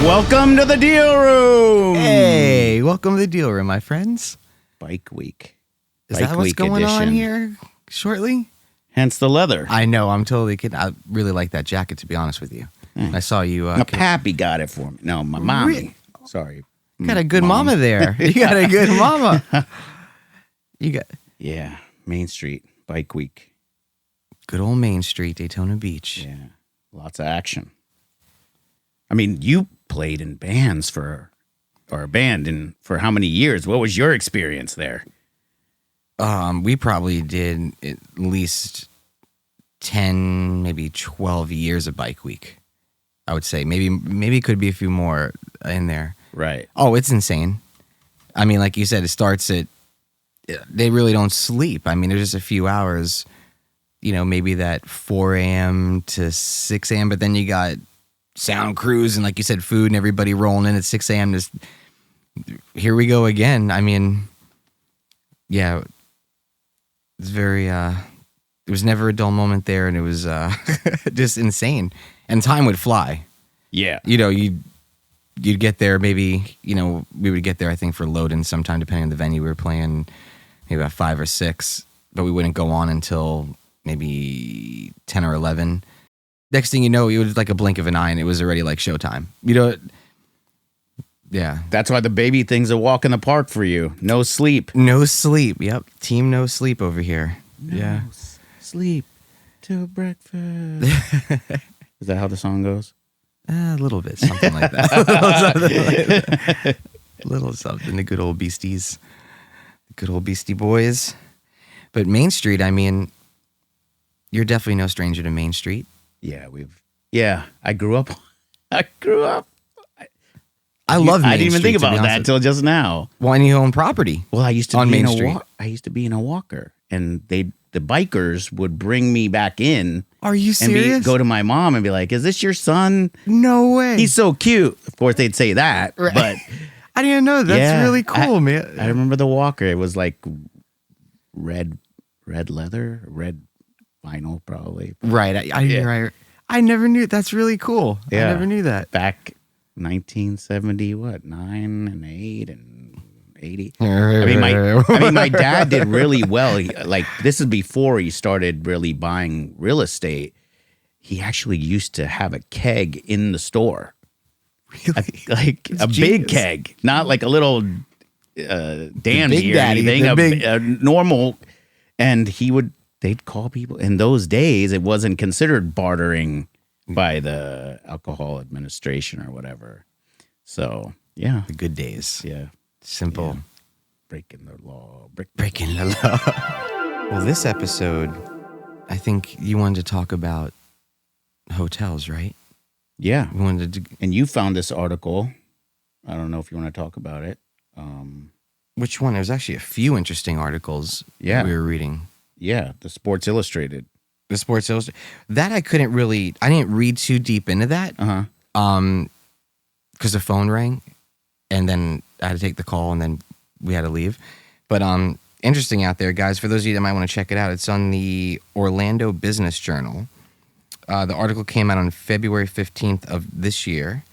Welcome to the deal room. Hey, welcome to the deal room, my friends. Bike week. Is that what's going on here shortly? Hence the leather. I know, I'm totally kidding. I really like that jacket, to be honest with you. I saw you. My pappy got it for me. No, my mommy. Sorry. You got a good mama there. You got a good mama. Yeah, Main Street, Bike Week. Good old Main Street, Daytona Beach. Yeah, lots of action. I mean, you played in bands for how many years? What was your experience there? We probably did at least 10, maybe 12 years of Bike Week. I would say maybe it could be a few more in there. Right. Oh, it's insane. I mean, like you said, it starts at, they really don't sleep. I mean, there's just a few hours, maybe that 4 a.m. to 6 a.m., but then you got sound crews and, like you said, food and everybody rolling in at 6 a.m. Just, here we go again. I mean, yeah, it's very, there was never a dull moment there, and it was just insane. And time would fly. Yeah. You'd get there, maybe, we would get there, I think, for load-in sometime, depending on the venue we were playing, maybe about 5 or 6, but we wouldn't go on until maybe 10 or 11. Next thing you know, it was like a blink of an eye, and it was already like showtime. Yeah. That's why the baby thing's a walk in the park for you. No sleep. No sleep. Yep. Team no sleep over here. No sleep till breakfast. Is that how the song goes? A little bit. Something like that. Little something. The good old Beasties. The good old Beastie Boys. But Main Street, I mean, you're definitely no stranger to Main Street. Yeah, I grew up. I love Main I didn't even Street, think about that till just now. Well, and you own property. Well, I used to on be Main in Street. I used to be in a walker, and the bikers would bring me back in. Are you serious? And go to my mom and be like, "Is this your son? No way. He's so cute." Of course, they'd say that, right. But I didn't know. That's really cool, man. I remember the walker. It was like red leather, red vinyl, probably. Right. I never knew. That's really cool. Yeah. I never knew that. Back 1970, 9 and 8 and 80. I mean, my dad did really well. This is before he started really buying real estate. He actually used to have a keg in the store. Really? A big keg, not like a little dandy or anything, a normal. And they'd call people. In those days, it wasn't considered bartering by the alcohol administration or whatever. So, yeah. The good days. Yeah. Simple. Yeah. Breaking the law. Breaking the law. Well, this episode, I think you wanted to talk about hotels, right? Yeah. You wanted to, and you found this article. I don't know if you want to talk about it. Which one? There's actually a few interesting articles we were reading. Yeah, the Sports Illustrated. The Sports Illustrated. That I didn't read too deep into that. Uh-huh. Because the phone rang, and then I had to take the call, and then we had to leave. But interesting out there, guys. For those of you that might want to check it out, it's on the Orlando Business Journal. The article came out on February 15th of this year,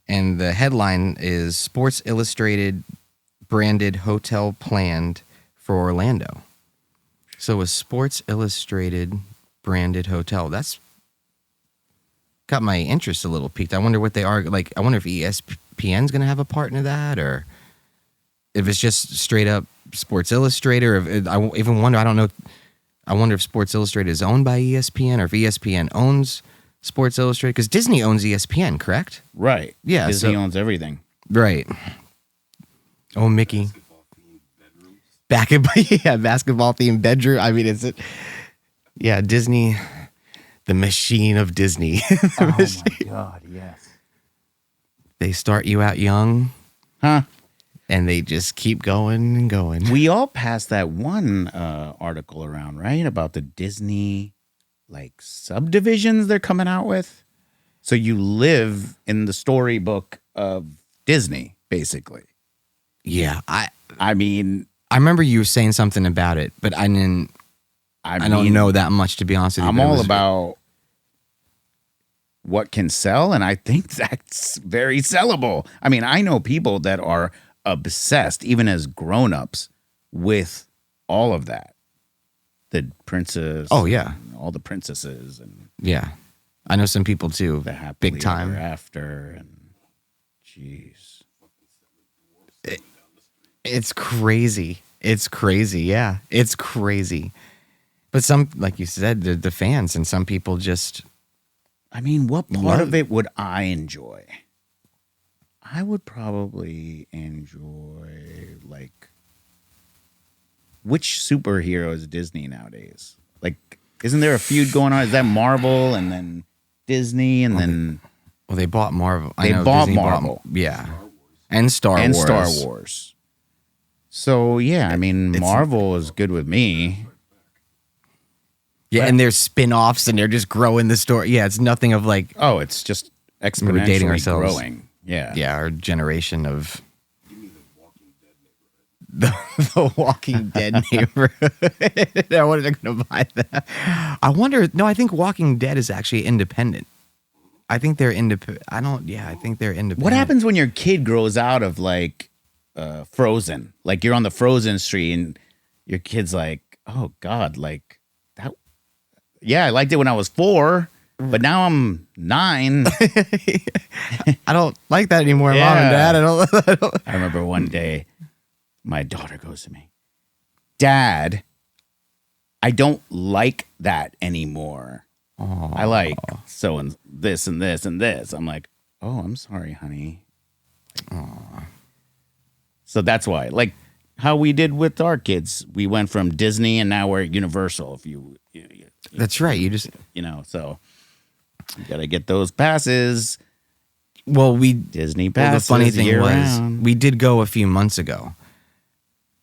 and the headline is Sports Illustrated branded hotel planned for Orlando. So a Sports Illustrated branded hotel. That's got my interest a little piqued. I wonder what they are. Like, I wonder if ESPN's going to have a part in that, or if it's just straight up Sports Illustrated. Or if, I even wonder, I don't know. I wonder if Sports Illustrated is owned by ESPN, or if ESPN owns Sports Illustrated. Because Disney owns ESPN, correct? Right. Yeah. Disney owns everything. Right. Oh, Mickey. Basketball themed bedroom. I mean, Disney, the machine of Disney. My God, yes. They start you out young, huh? And they just keep going and going. We all passed that one article around, right? About the Disney subdivisions they're coming out with. So you live in the storybook of Disney, basically. Yeah, I mean, I remember you saying something about it, but I didn't. I don't know that much, to be honest with you. I'm all about what can sell, and I think that's very sellable. I mean, I know people that are obsessed, even as grown-ups, with all of that. The princess. Oh, yeah. All the princesses. And yeah. I know some people, too. The happily big time. ever after. And jeez. It's crazy. It's crazy. Yeah. It's crazy. But some, like you said, the fans, and some people just... I mean, what part of it would I enjoy? I would probably enjoy, like, which superhero is Disney nowadays? Like, isn't there a feud going on? Is that Marvel and then Disney and then... Well, they bought Marvel. They bought Marvel. Yeah. And Star Wars. And Star Wars. So, yeah, I mean, Marvel is good with me. Yeah, and there's spin-offs, and they're just growing the story. Yeah, it's nothing of like... Oh, it's just exponentially we're dating ourselves. Growing. Yeah. Yeah, our generation of... The Walking Dead neighborhood. I wasn't going to buy that. I wonder... No, I think Walking Dead is actually independent. I think they're independent. I think they're independent. What happens when your kid grows out of, like, Frozen? Like, you're on the Frozen street, and your kid's like, oh, God, like... Yeah, I liked it when I was 4, but now I'm 9. I don't like that anymore, yeah. Mom and Dad. I remember one day, my daughter goes to me, Dad, I don't like that anymore. Aww. I like so and this and this and this. I'm like, oh, I'm sorry, honey. So that's why, like how we did with our kids, we went from Disney and now we're at Universal. If you that's right. You just, so you got to get those passes. Well, Disney passes. The funny thing was, round. We did go a few months ago,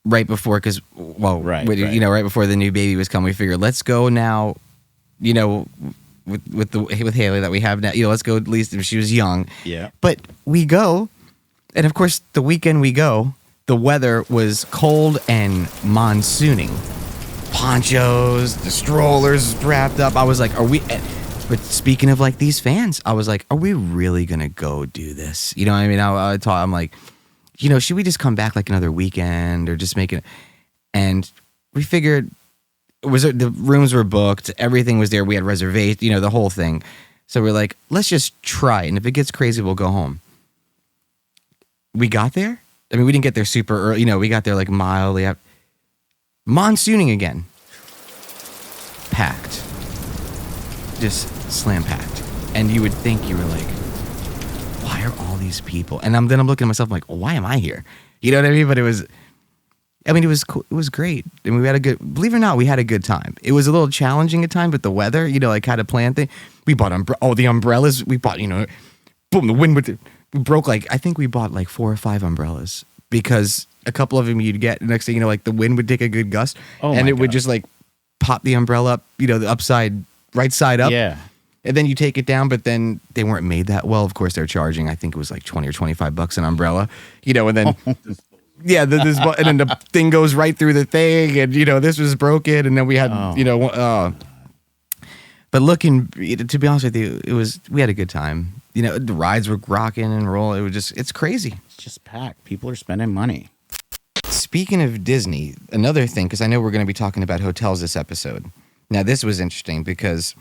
right before, right before the new baby was coming. We figured, let's go now, with Haley that we have now. Let's go at least if she was young. Yeah. But we go, and of course, the weekend we go, the weather was cold and monsooning. Ponchos, the strollers wrapped up. I was like, but speaking of like these fans, I was like, are we really going to go do this? You know what I mean? I'm like, should we just come back like another weekend or just make it? And we figured the rooms were booked. Everything was there. We had reservations, the whole thing. So we're like, let's just try. And if it gets crazy, we'll go home. We got there. I mean, we didn't get there super early. We got there like mildly up. Monsooning again. Packed. Just slam packed. And you would think you were like, why are all these people? And then I'm looking at myself, I'm like, why am I here? You know what I mean? But it was cool. It was great. And we had believe it or not, we had a good time. It was a little challenging at times, but the weather, like had a plan thing. We bought the umbrellas. We bought, boom, the wind we broke I think we bought 4 or 5 umbrellas because a couple of them you'd get. The next thing the wind would take a good gust, and it would just pop the umbrella up, the right side up. Yeah. And then you take it down, but then they weren't made that well. Of course, they're charging. I think it was $20 or $25 an umbrella, and then yeah, and then the thing goes right through the thing, and this was broken, and then we had But to be honest with you, we had a good time. The rides were rocking and rolling. It's crazy. It's just packed. People are spending money. Speaking of Disney, another thing, because I know we're going to be talking about hotels this episode. Now, this was interesting because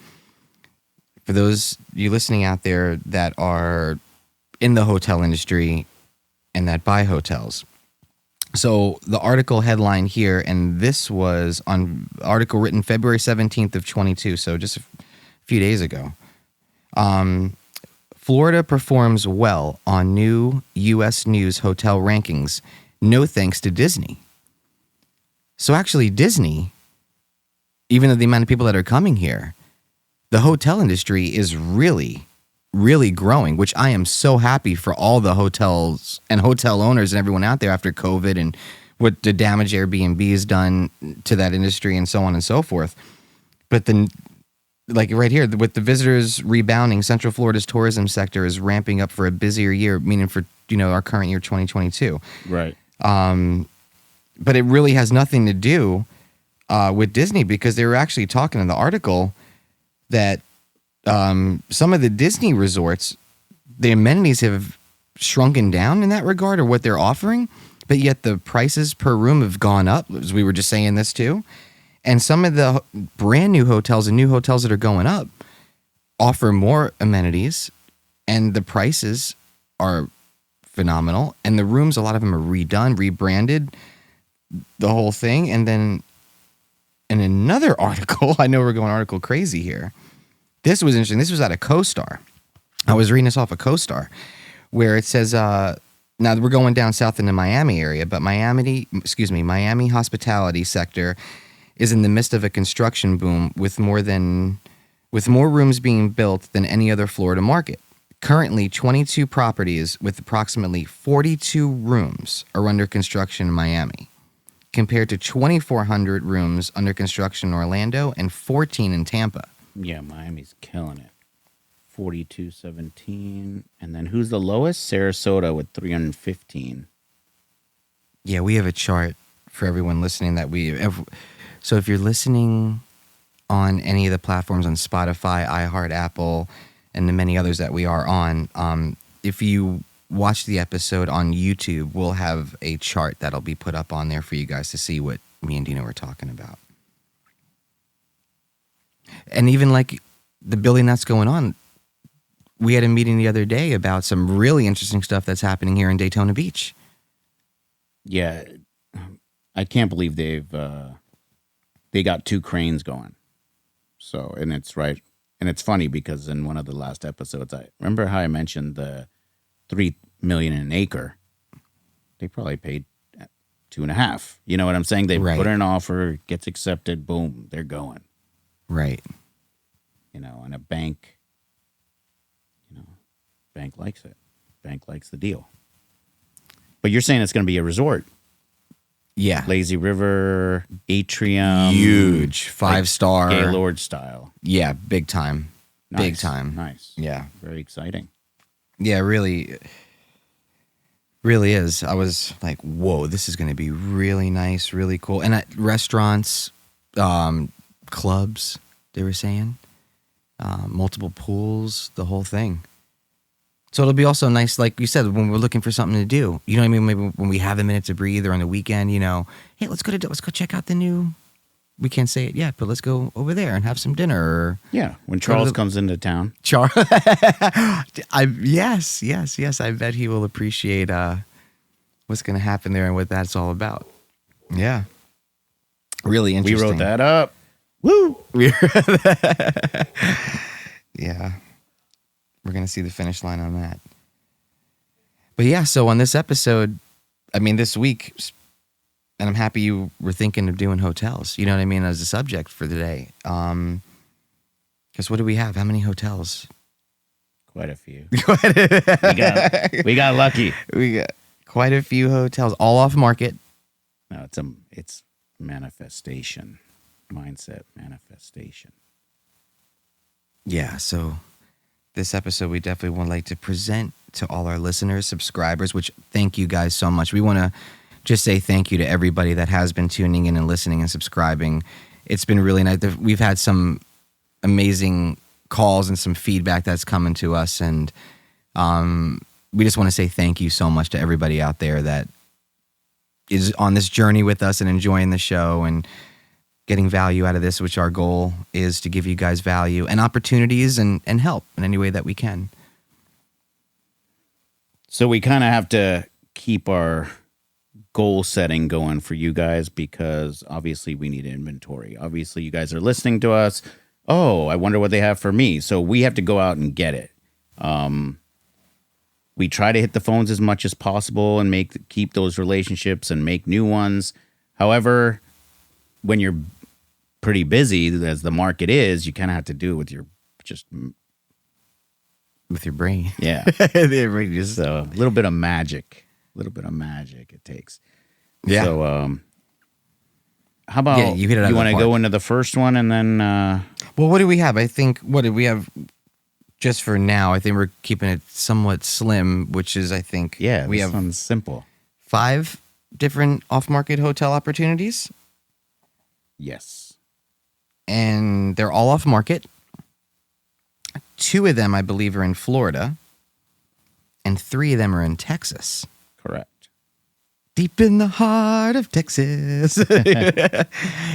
for those you listening out there that are in the hotel industry and that buy hotels. So the article headline here, and this was on article written February 17th of 22, so just a few days ago. Florida performs well on new U.S. News hotel rankings. No thanks to Disney. So actually Disney, even though the amount of people that are coming here, the hotel industry is really, really growing, which I am so happy for all the hotels and hotel owners and everyone out there after COVID and what the damage Airbnb has done to that industry and so on and so forth. But then, right here, with the visitors rebounding, Central Florida's tourism sector is ramping up for a busier year, meaning for, our current year, 2022. Right. But it really has nothing to do with Disney because they were actually talking in the article that some of the Disney resorts, the amenities have shrunken down in that regard, or what they're offering, but yet the prices per room have gone up, as we were just saying this too. And some of the brand new hotels and new hotels that are going up offer more amenities, and the prices are phenomenal. And the rooms, a lot of them are redone, rebranded, the whole thing. And then in another article, I know we're going article crazy here. This was interesting. This was out of CoStar. I was reading this off of CoStar, where it says, now we're going down south in the Miami area, but Miami hospitality sector is in the midst of a construction boom with more rooms being built than any other Florida market. Currently, 22 properties with approximately 42 rooms are under construction in Miami, compared to 2,400 rooms under construction in Orlando and 14 in Tampa. Yeah, Miami's killing it. 4217. And then who's the lowest? Sarasota with 315. Yeah, we have a chart for everyone listening that so if you're listening on any of the platforms on Spotify, iHeart, Apple, and the many others that we are on, if you watch the episode on YouTube, we'll have a chart that'll be put up on there for you guys to see what me and Dino were talking about. And even like the building that's going on, we had a meeting the other day about some really interesting stuff that's happening here in Daytona Beach. Yeah, I can't believe they got 2 cranes going. So, and it's right. And it's funny because in one of the last episodes, I remember how I mentioned the $3 million an acre. They probably paid 2.5. You know what I'm saying? They put in an offer, gets accepted, boom, they're going. Right. You know, and a bank, bank likes it. Bank likes the deal. But you're saying it's going to be a resort. Yeah. Lazy River, atrium. Huge. 5-star. Gaylord style. Yeah, big time. Nice. Big time. Nice. Yeah. Very exciting. Yeah, really is. I was like, whoa, this is going to be really nice, really cool. And at restaurants, clubs, they were saying, multiple pools, the whole thing. So it'll be also nice, like you said, when we're looking for something to do. You know what I mean? Maybe when we have a minute to breathe or on the weekend, hey, let's go check out the new. We can't say it yet, but let's go over there and have some dinner. Or yeah, when Charles comes into town. Yes. I bet he will appreciate what's going to happen there and what that's all about. Yeah, really interesting. We wrote that up. Woo! Yeah. We're going to see the finish line on that. But yeah, so on this episode, this week, and I'm happy you were thinking of doing hotels, you know what I mean, as a subject for the day. Because what do we have? How many hotels? Quite a few. we got lucky. We got quite a few hotels, all off market. No, it's manifestation. Mindset manifestation. Yeah, so this episode, we definitely would like to present to all our listeners, subscribers, which thank you guys so much. We want to just say thank you to everybody that has been tuning in and listening and subscribing. It's been really nice. We've had some amazing calls and some feedback that's coming to us. And we just want to say thank you so much to everybody out there that is on this journey with us and enjoying the show and getting value out of this, which our goal is to give you guys value and opportunities and help in any way that we can. So we kind of have to keep our goal setting going for you guys because obviously we need inventory. Obviously you guys are listening to us. Oh, I wonder what they have for me. So we have to go out and get it. We try to hit the phones as much as possible and keep those relationships and make new ones. However, when you're pretty busy, as the market is, you kind of have to do it with your brain. Yeah. Just a little bit of magic. It takes. Yeah. So, how about you want to go into the first one and then? Well, what do we have? I think what did we have? Just for now, I think we're keeping it somewhat slim, which is, I think, we have one simple. 5 different off-market hotel opportunities. Yes. And they're all off market. 2 of them, I believe, are in Florida, and 3 of them are in Texas. Correct. Deep in the heart of Texas.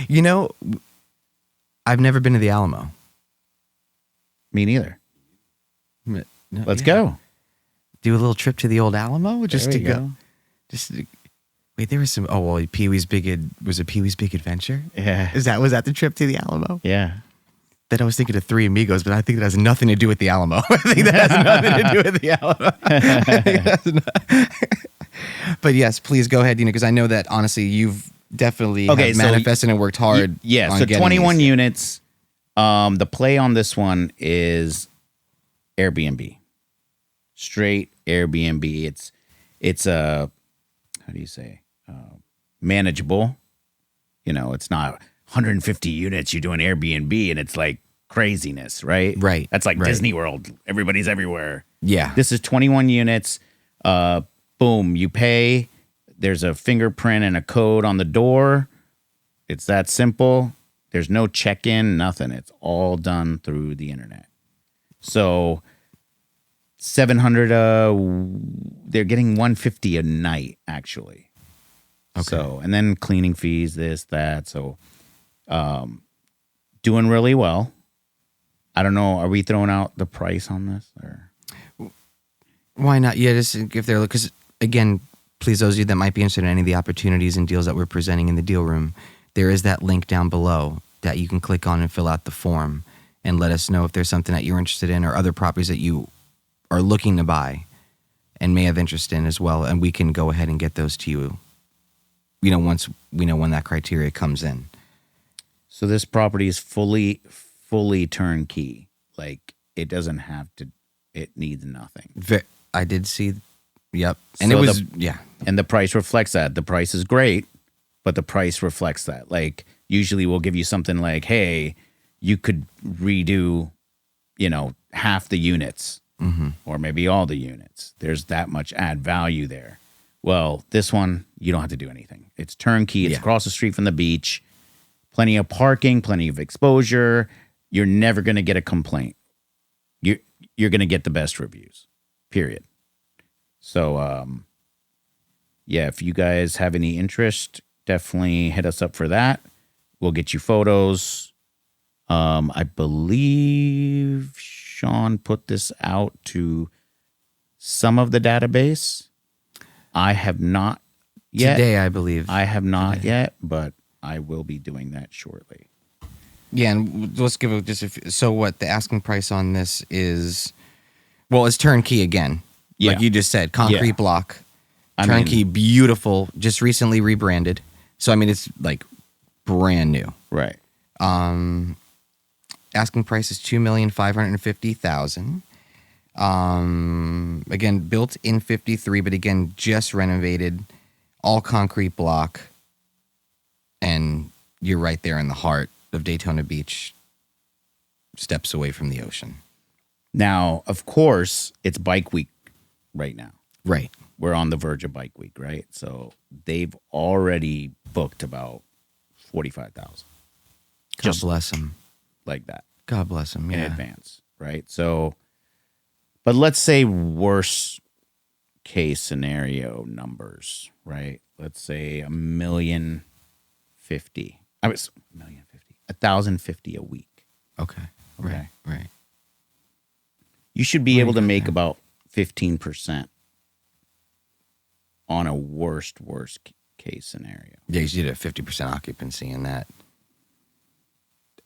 You know, I've never been to the Alamo. Me neither. No, Let's go. Do a little trip to the old Alamo just to go. Wait, there was some. Oh well, Pee-wee's Big Adventure. Yeah. Was that the trip to the Alamo? Yeah. Then I was thinking of Three Amigos, but I think that has nothing to do with the Alamo. I think that has nothing to do with the Alamo. But yes, please go ahead, Dino, because I know that honestly you've definitely have manifested and worked hard. Yeah. So 21 units. The play on this one is Airbnb. Straight Airbnb. It's a how do you say manageable. You know, it's not 150 units. You're doing Airbnb, and it's like craziness, right? Right. That's like Disney World. Everybody's everywhere. Yeah. This is 21 units. Boom. You pay. There's a fingerprint and a code on the door. It's that simple. There's no check-in, nothing. It's all done through the internet. So 700. They're getting 150 a night actually. Okay. So, and then cleaning fees, this, that. So, doing really well. I don't know. Are we throwing out the price on this or? Why not? Yeah, just if they're, because again, please, those of you that might be interested in any of the opportunities and deals that we're presenting in the deal room, there is that link down below that you can click on and fill out the form and let us know if there's something that you're interested in or other properties that you are looking to buy and may have interest in as well. And we can go ahead and get those to you, you know, once we know when that criteria comes in. So this property is fully turnkey. Like it doesn't have to, it needs nothing. I did see, yep. And so it was, yeah. And the price reflects that. The price is great, but the price reflects that. Like usually we'll give you something like, hey, you could redo, you know, half the units or maybe all the units. There's that much add value there. Well, this one, you don't have to do anything. It's turnkey. It's across the street from the beach. Plenty of parking, plenty of exposure. You're never going to get a complaint. You're going to get the best reviews, period. So, yeah, if you guys have any interest, definitely hit us up for that. We'll get you photos. I believe Sean put this out to some of the database. I have not yet. Today, I believe. I have not yet, but I will be doing that shortly. Yeah, and let's give it just so what the asking price on this is. Well, it's turnkey again, like you just said, concrete block, turnkey, beautiful, just recently rebranded. So I mean, it's like brand new, right? Asking price is $2,550,000. Again, built in '53, but again, just renovated, all concrete block, and you're right there in the heart of Daytona Beach, steps away from the ocean. Now, of course, it's Bike Week right now. Right. We're on the verge of Bike Week, right? So they've already booked about 45,000. God bless them. Like that. God bless them. Yeah. In advance, right? So, but let's say worst case scenario numbers, right? Let's say 1,050,000. I was 1,050 a week. Okay. Right. You should be able to make about 15% on a worst case scenario. Yeah, you did a 50% occupancy in that.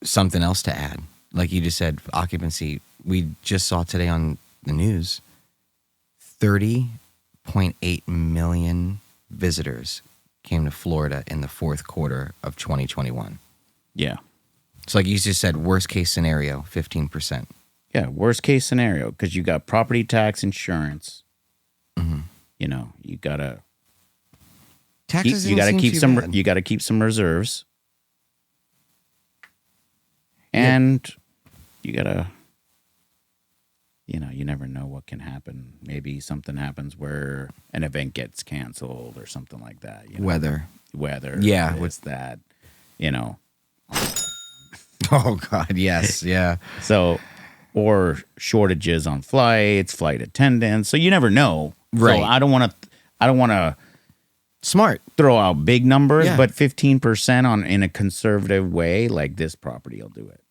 Something else to add, like you just said, occupancy. We just saw today on the news, 30.8 million visitors came to Florida in the fourth quarter of 2021. Yeah. So like you just said, worst case scenario, 15%. Yeah, worst case scenario, because you got property tax, insurance. You know, you gotta taxes. You gotta keep some. Bad. You gotta keep some reserves, and you gotta. You know, you never know what can happen. Maybe something happens where an event gets canceled or something like that. You know? Weather. Yeah, what's that? You know. Oh God, yes, yeah. So, or shortages on flights, flight attendants. So you never know. Right. So I don't want to Smart. throw out big numbers, Yeah. but 15% on in a conservative way, like this property will do it.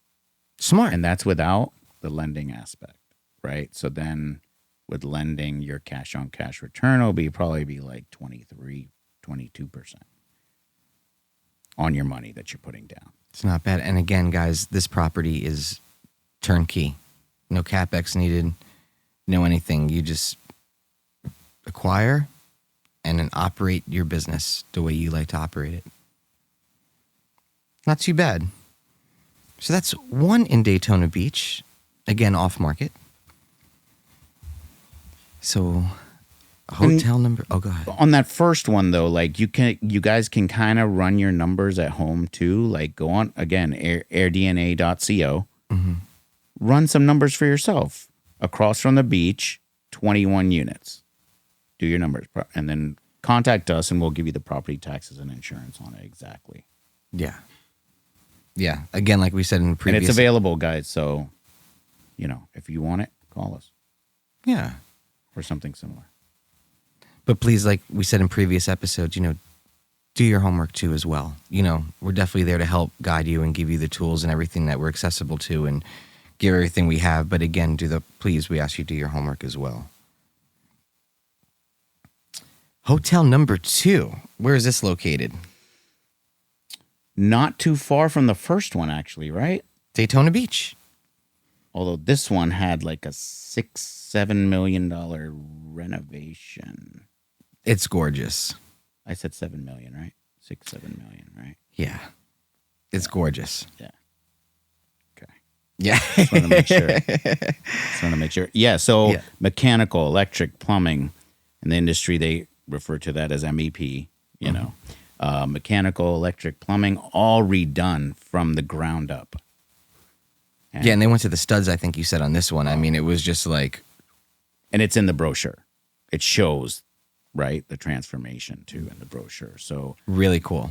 Smart. And that's without the lending aspect, right? So then with lending, your cash on cash return will probably be like 23, 22% on your money that you're putting down. It's not bad. And again, guys, this property is turnkey. No CapEx needed, no anything. You just acquire and then operate your business the way you like to operate it. Not too bad. So that's one in Daytona Beach. Again, off market. So hotel number. Oh, go ahead. On that first one though, like you guys can kind of run your numbers at home too. Like go on again, airdna.co. Mm-hmm. Run some numbers for yourself. Across from the beach, 21 units. Do your numbers and then contact us and we'll give you the property taxes and insurance on it exactly. Yeah. Yeah. Again, like we said in previous. And it's available, guys. So, if you want it, call us. Yeah. Or something similar. But please, like we said in previous episodes, do your homework too as well. We're definitely there to help guide you and give you the tools and everything that we're accessible to and give everything we have. But again, please, we ask you to do your homework as well. Hotel number 2. Where is this located? Not too far from the first one, actually, right? Daytona Beach. Although this one had like a $6-7 million renovation. It's gorgeous. I said 7 million, right? 6-7 million, right? Yeah. It's gorgeous. Yeah. Okay. Yeah. Just want to make sure. Yeah. So mechanical, electric, plumbing in the industry, they refer to that as MEP, mechanical, electric, plumbing, all redone from the ground up. And they went to the studs, I think you said on this one. I mean, it was just like. And it's in the brochure. It shows, right, the transformation too in the brochure. So really cool.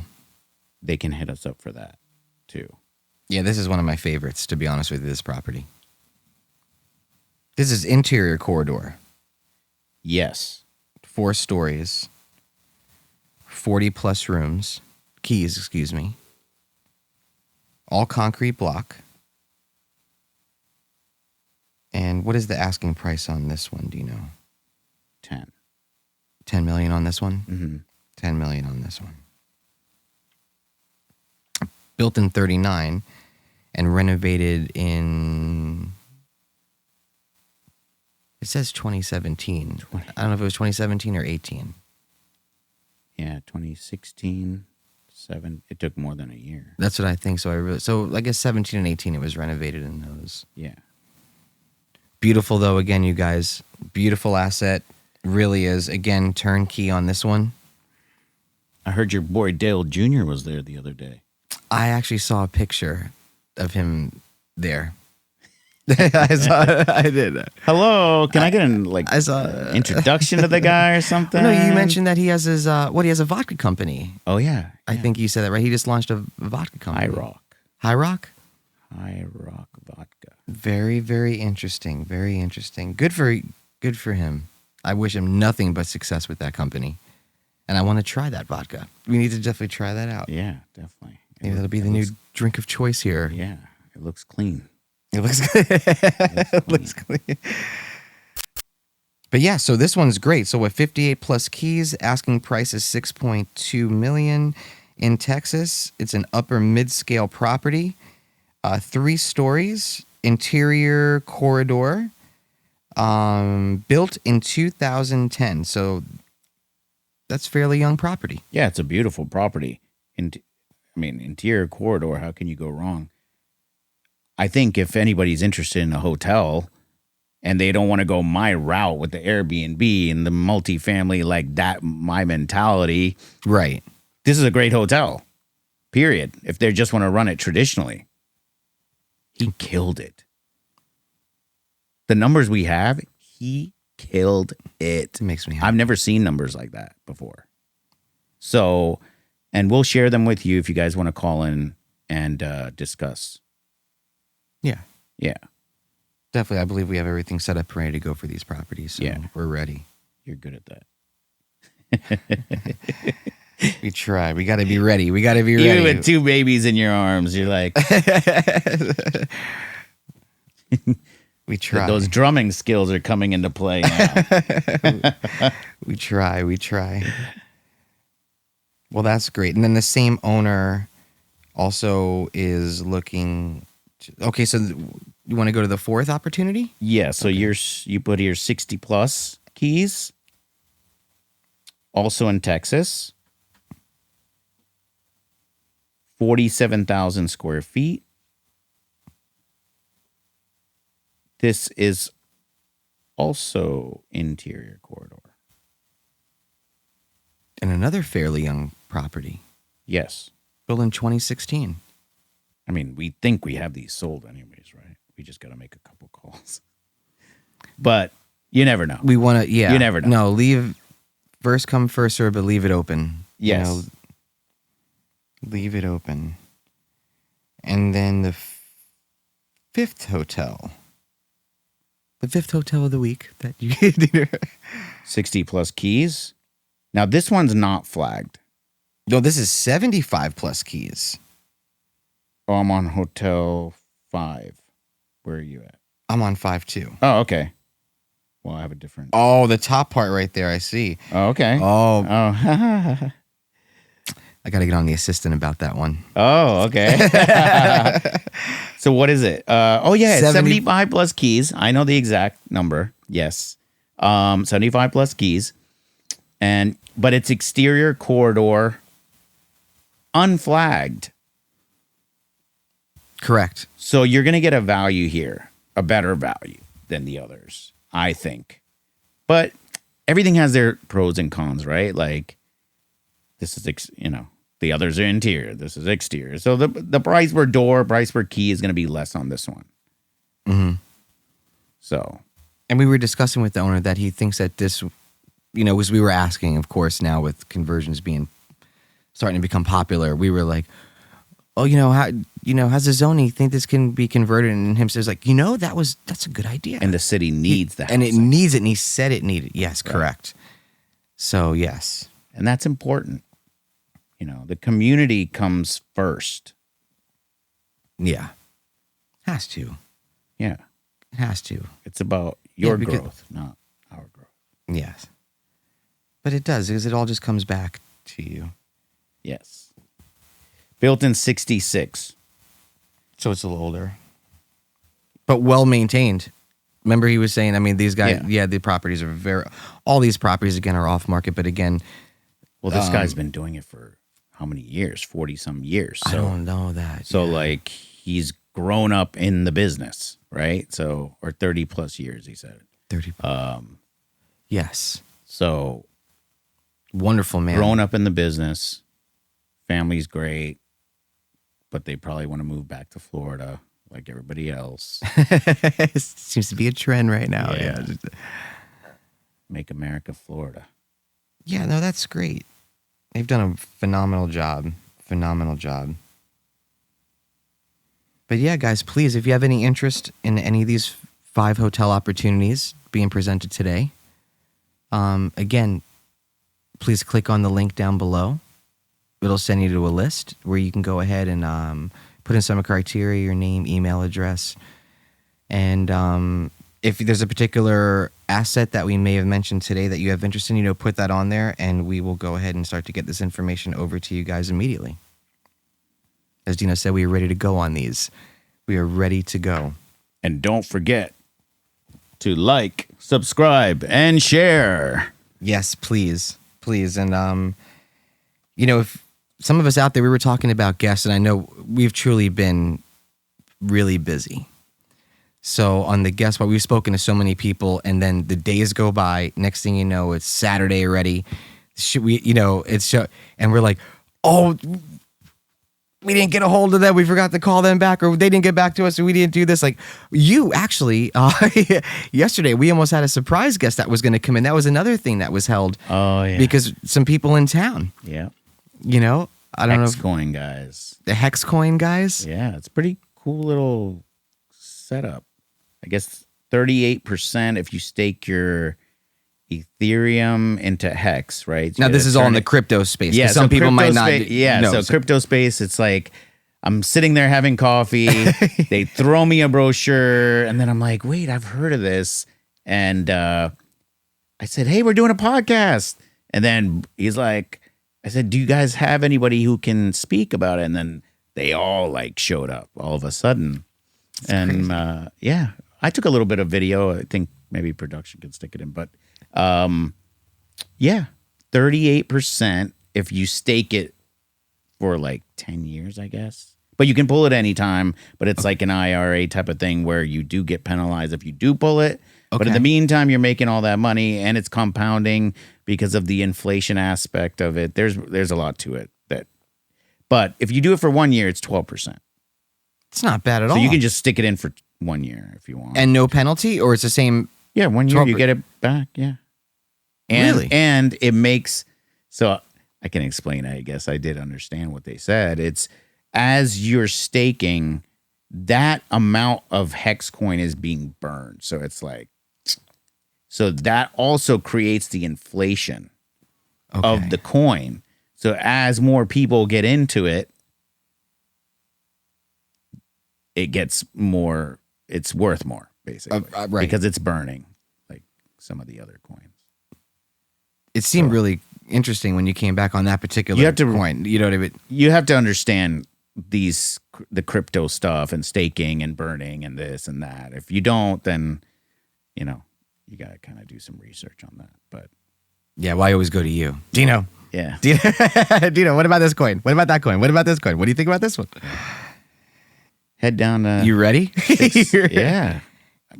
They can hit us up for that too. Yeah, this is one of my favorites, to be honest with you, this property. This is interior corridor. Yes. 4 stories. 40 plus rooms. Keys, excuse me. All concrete block. And what is the asking price on this one? Do you know? 10. 10 million on this one? Mm-hmm. 10 million on this one. Built in 39 and renovated in, it says 2017. I don't know if it was 2017 or 18. Yeah, 2016, 7. It took more than a year. That's what I think. So I guess 17 and 18 it was renovated in those. Yeah. Beautiful though, again, you guys. Beautiful asset. Really is. Again, turnkey on this one. I heard your boy Dale Jr. was there the other day. I actually saw a picture of him there. I did. Hello, can I get an introduction to the guy or something? No, you mentioned that he has his he has a vodka company. Oh yeah. I think you said that right. He just launched a vodka company. High Rock. High Rock? High Rock vodka. Very, very interesting. Very interesting. Good for him. I wish him nothing but success with that company. And I want to try that vodka. We need to definitely try that out. Yeah, definitely. Maybe that'll be the new drink of choice here. Yeah, it looks clean. It looks good. It looks clean. But yeah, so this one's great. So with 58 plus keys, asking price is $6.2 million in Texas. It's an upper mid-scale property, 3 stories, interior corridor, built in 2010. So that's fairly young property. Yeah, it's a beautiful property. Interior corridor, how can you go wrong? I think if anybody's interested in a hotel and they don't want to go my route with the Airbnb and the multifamily like that, my mentality. Right. This is a great hotel, period. If they just want to run it traditionally. He killed it. The numbers we have, he killed it. It makes me happy. I've never seen numbers like that before. So, and we'll share them with you if you guys want to call in and discuss. Yeah. Yeah. Definitely, I believe we have everything set up and ready to go for these properties. So we're ready. You're good at that. We try. We got to be ready. We got to be ready. Even with 2 babies in your arms, you're like... We try. Those drumming skills are coming into play now. We try. Well, that's great. And then the same owner also is looking... Okay, so you want to go to the 4th opportunity? Yeah, so you put here 60-plus keys. Also in Texas. 47,000 square feet. This is also interior corridor. And another fairly young property. Yes. Built in 2016. I mean, we think we have these sold anyways, right? We just got to make a couple calls. But you never know. We want to, yeah. You never know. No, leave, first come, first serve, but leave it open. Yes. You know, leave it open. And then the 5th hotel. The 5th hotel of the week that you did. 60-plus keys. Now, this one's not flagged. No, this is 75-plus keys. Oh, I'm on Hotel 5. Where are you at? I'm on 5 too. Oh, okay. Well, I have a different... Oh, the top part right there, I see. Oh, okay. Oh. I got to get on the assistant about that one. Oh, okay. So what is it? It's 75 plus keys. I know the exact number. Yes. 75 plus keys. But it's exterior corridor, unflagged. Correct. So you're going to get a value here, a better value than the others, I think. But everything has their pros and cons, right? Like this is, the others are interior. This is exterior. So the price per door, price per key is going to be less on this one. Mm-hmm. So. And we were discussing with the owner that he thinks that this, as we were asking, of course, now with conversions starting to become popular, we were like, oh, how's the zoning think this can be converted? And him says like, that's a good idea. And the city needs that. And it needs it. And he said it needed. Yes, right. Correct. So, yes. And that's important. The community comes first. Yeah. Has to. Yeah. It has to. It's about your growth, not our growth. Yes. But it does, because it all just comes back to you. Yes. Built in 66. So it's a little older. But well maintained. Remember he was saying, these guys, the properties are all these properties, again, are off market. But again. Well, this guy's been doing it for how many years? 40-some years. So, I don't know that. So, he's grown up in the business, right? So, or 30-plus years, he said. 30. Yes. So. Wonderful man. Grown up in the business. Family's great. But they probably want to move back to Florida like everybody else. It seems to be a trend right now. Yeah. Make America Florida. Yeah, no, that's great. They've done a phenomenal job. Phenomenal job. But yeah, guys, please, if you have any interest in any of these 5 hotel opportunities being presented today, again, please click on the link down below. It'll send you to a list where you can go ahead and put in some criteria, your name, email address. And if there's a particular asset that we may have mentioned today that you have interest in, put that on there, and we will go ahead and start to get this information over to you guys immediately. As Dino said, we are ready to go on these. We are ready to go. And don't forget to like, subscribe, and share. Yes, please. Please. And, if some of us out there, we were talking about guests, and I know we've truly been really busy. So on the guest spot, we've spoken to so many people, and then the days go by. Next thing you know, it's Saturday already. And we're like, oh, we didn't get a hold of them. We forgot to call them back, or they didn't get back to us, so we didn't do this. Like you actually, yesterday we almost had a surprise guest that was going to come in. That was another thing that was held. Oh yeah, because some people in town. Yeah, I don't know. Hexcoin guys. The Hexcoin guys. Yeah, it's pretty cool little setup. I guess 38% if you stake your Ethereum into Hex, right? Now, this is all in the crypto space. Yeah, some people might not know. So crypto space, it's like I'm sitting there having coffee. They throw me a brochure, and then I'm like, wait, I've heard of this. And I said, hey, we're doing a podcast. And then he's like, I said, do you guys have anybody who can speak about it? And then they all like showed up all of a sudden. That's crazy. Yeah, I took a little bit of video. I think maybe production could stick it in, but yeah, 38% if you stake it for like 10 years, I guess. But you can pull it anytime, but it's like an IRA type of thing where you do get penalized if you do pull it. Okay. But in the meantime, you're making all that money and it's compounding because of the inflation aspect of it. There's a lot to it. But if you do it for 1 year, it's 12%. It's not bad at all. So you can just stick it in for 1 year if you want. And no penalty, or it's the same? Yeah, 1 year you get it back. Yeah. And, really? And it makes, so I can explain, I guess I did understand what they said. It's as you're staking, that amount of hex coin is being burned. So it's like, so that also creates the inflation of the coin. So as more people get into it, it gets more, it's worth more, basically. Right. Because it's burning, like some of the other coins. It seemed really interesting when you came back on that particular coin. You know what I mean? You have to understand the crypto stuff and staking and burning and this and that. If you don't, then, you got to kind of do some research on that. But yeah, well, I always go to you. Dino. Yeah. Dino, what about this coin? What about that coin? What about this coin? What do you think about this one? Head down to... You ready? Yeah.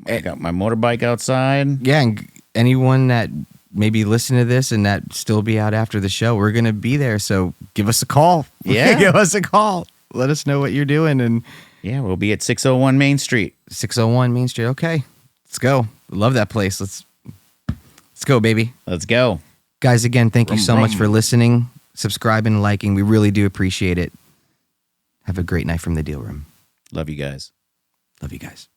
I got my motorbike outside. Yeah, and anyone that maybe listen to this and that still be out after the show, we're going to be there. So give us a call. Yeah. Give us a call. Let us know what you're doing. And yeah, we'll be at 601 Main Street. 601 Main Street. Okay. Let's go. Love that place. Let's go, baby. Let's go. Guys, again, thank you so much for listening, subscribing, and liking. We really do appreciate it. Have a great night from the Deal Room. Love you guys. Love you guys.